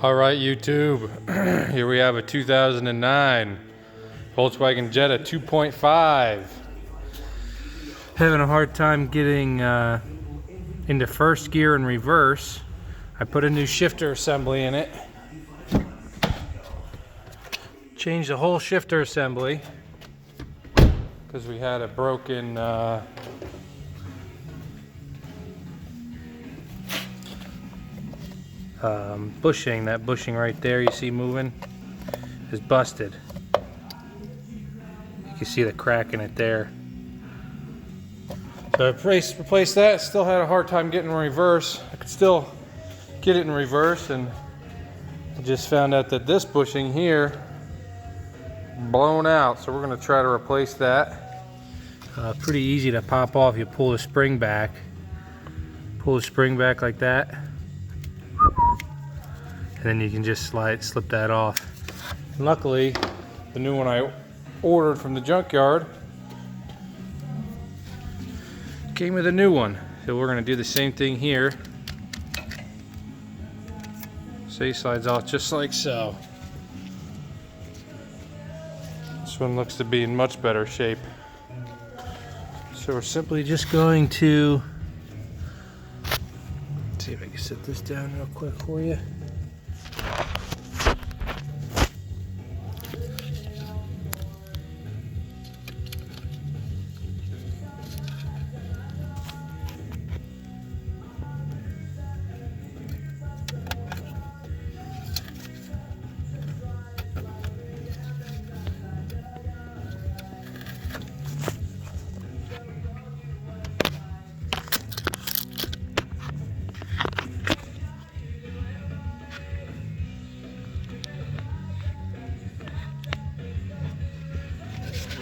All right, YouTube, here we have a 2009 Volkswagen Jetta 2.5. Having a hard time getting into first gear and reverse. I put a new shifter assembly in it. Changed the whole shifter assembly because we had a broken bushing. That bushing right there you see moving is busted. You can see the crack in it there. So I replaced that. Still had a hard time getting in reverse. I could still get it in reverse, and I just found out that this bushing here blown out, so we're going to try to replace that. Pretty easy to pop off. You pull the spring back like that, and then you can just slip that off. And luckily, the new one I ordered from the junkyard came with a new one, so we're going to do the same thing here. So he slides off just like so. This one looks to be in much better shape. So we're simply just going to see if I can set this down real quick for you.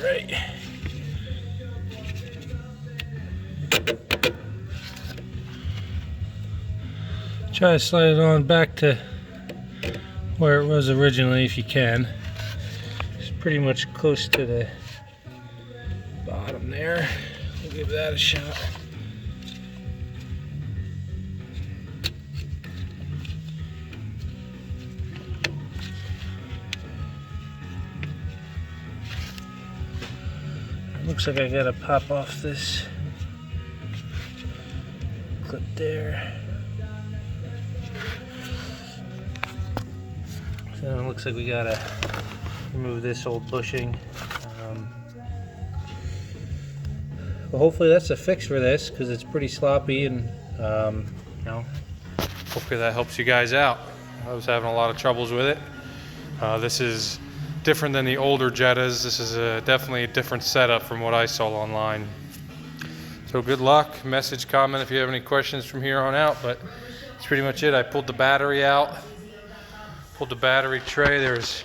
Right. Try to slide it on back to where it was originally if you can. It's pretty much close to the bottom there. We'll give that a shot. Looks like I gotta pop off this clip there. So it looks like we gotta remove this old bushing. Well, hopefully that's a fix for this, because it's pretty sloppy, and hopefully that helps you guys out. I was having a lot of troubles with it. This is different than the older Jettas. This is definitely a different setup from what I saw online. So good luck. Message, comment if you have any questions from here on out, but that's pretty much it. I pulled the battery out, pulled the battery tray. There's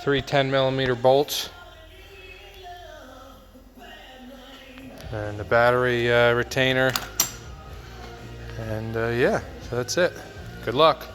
3 10mm bolts, and the battery retainer, and yeah, so that's it. Good luck.